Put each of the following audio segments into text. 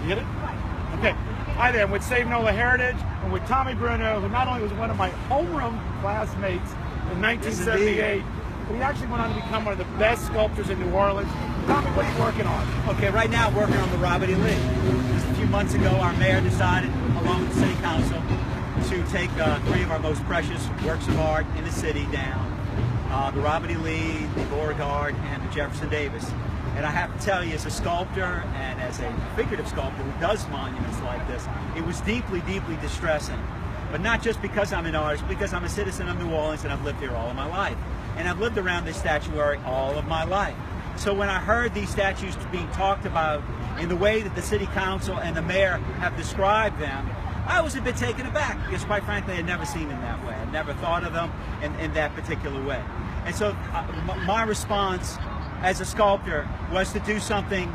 You get it? Okay. Hi there. I'm with Save Nola Heritage and with Tommy Bruno, who not only was one of my homeroom classmates in 1978, but he actually went on to become one of the best sculptors in New Orleans. Tommy, what are you working on? Okay, right now I'm working on the Robert Lee. Just a few months ago, our mayor decided, along with the city council, to take 3 of our most precious works of art in the city down. The Robert Lee, the Beauregard, and the Jefferson Davis. And I have to tell you, as a sculptor and as a figurative sculptor who does monuments like this, it was deeply, deeply distressing. But not just because I'm an artist, because I'm a citizen of New Orleans and I've lived here all of my life. And I've lived around this statuary all of my life. So when I heard these statues being talked about in the way that the city council and the mayor have described them, I was a bit taken aback because, quite frankly, I'd never seen them that way. I'd never thought of them in that particular way. And so my response as a sculptor was to do something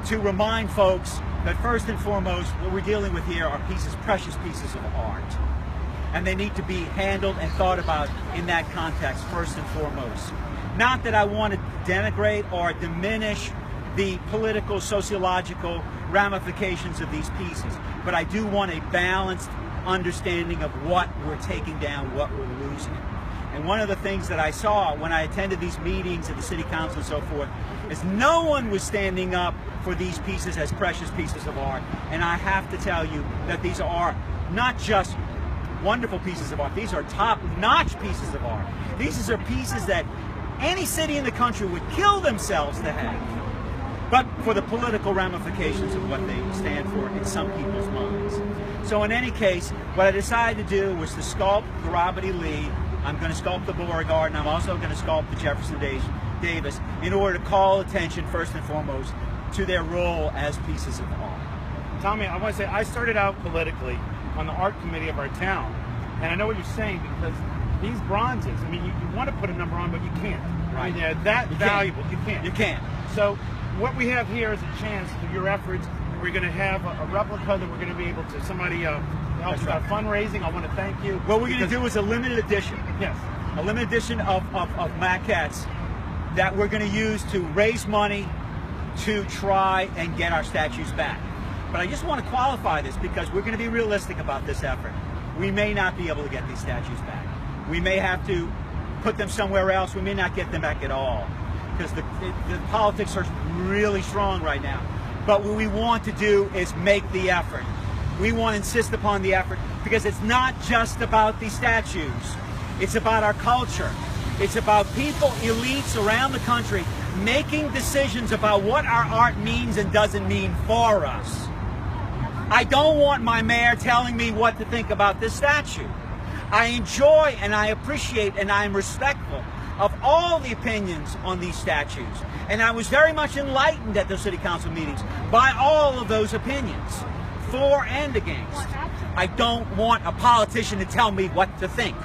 to remind folks that first and foremost, what we're dealing with here are precious pieces of art. And they need to be handled and thought about in that context, first and foremost. Not that I want to denigrate or diminish the political, sociological ramifications of these pieces, but I do want a balanced understanding of what we're taking down, what we're losing. And one of the things that I saw when I attended these meetings at the city council and so forth is no one was standing up for these pieces as precious pieces of art. And I have to tell you that these are not just wonderful pieces of art, these are top-notch pieces of art. These are pieces that any city in the country would kill themselves to have, but for the political ramifications of what they stand for in some people's minds. So in any case, what I decided to do was to sculpt the Robert Lee. I'm going to sculpt the Beauregard, and I'm also going to sculpt the Jefferson Davis in order to call attention, first and foremost, to their role as pieces of art. Tommy, I want to say I started out politically on the art committee of our town, and I know what you're saying because these bronzes, I mean, you want to put a number on, but you can't. Right. I mean, they're that valuable. You can't. You can't. So what we have here is a chance through your efforts. We're going to have a replica that we're going to be able to, somebody help with our fundraising. I want to thank you. What we're going to do is a limited edition. Yes. A limited edition of maquettes that we're going to use to raise money to try and get our statues back. But I just want to qualify this because we're going to be realistic about this effort. We may not be able to get these statues back. We may have to put them somewhere else. We may not get them back at all because the politics are really strong right now. But what we want to do is make the effort. We want to insist upon the effort because it's not just about these statues. It's about our culture. It's about people, elites around the country, making decisions about what our art means and doesn't mean for us. I don't want my mayor telling me what to think about this statue. I enjoy and I appreciate and I'm respectful of all the opinions on these statues. And I was very much enlightened at the city council meetings by all of those opinions, for and against. I don't want a politician to tell me what to think.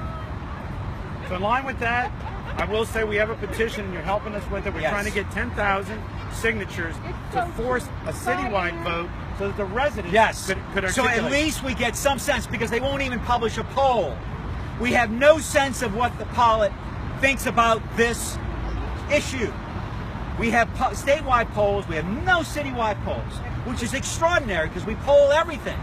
So in line with that, I will say we have a petition and you're helping us with it. We're trying to get 10,000 signatures to force a citywide vote so that the residents could articulate. So at least we get some sense because they won't even publish a poll. We have no sense of what the polit thinks about this issue. We have statewide polls, we have no citywide polls, which is extraordinary because we poll everything.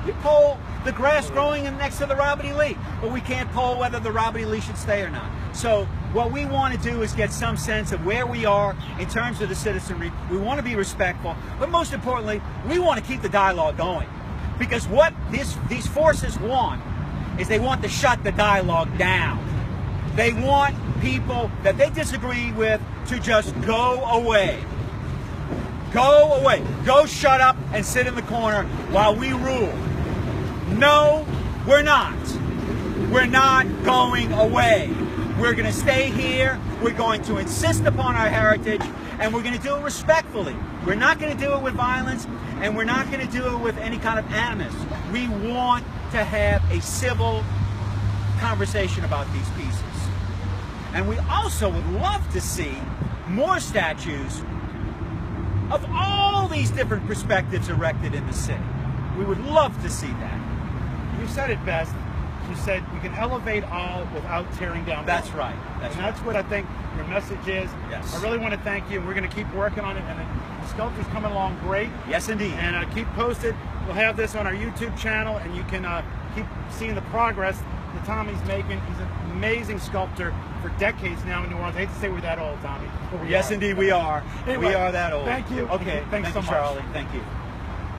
We poll the grass growing next to the Robert Lee, but we can't poll whether the Robert Lee should stay or not. So what we want to do is get some sense of where we are in terms of the citizenry. We want to be respectful, but most importantly, we want to keep the dialogue going. Because what these forces want is they want to shut the dialogue down. They want people that they disagree with to just go away. Go away. Go shut up and sit in the corner while we rule. No, we're not. We're not going away. We're going to stay here. We're going to insist upon our heritage, and we're going to do it respectfully. We're not going to do it with violence, and we're not going to do it with any kind of animus. We want to have a civil conversation about these pieces. And we also would love to see more statues of all these different perspectives erected in the city. We would love to see that. You said it best. You said we can elevate all without tearing down. That's right. That's what I think your message is. Yes. I really want to thank you. We're going to keep working on it. And sculpture's coming along great. Yes, indeed. And keep posted. We'll have this on our YouTube channel, and you can keep seeing the progress that Tommy's making. He's an amazing sculptor for decades now in New Orleans. I hate to say we're that old, Tommy. Yes, indeed, we are. Anyway, we are that old. Thank you. Okay, Thanks so you, much. Charlie. Thank you.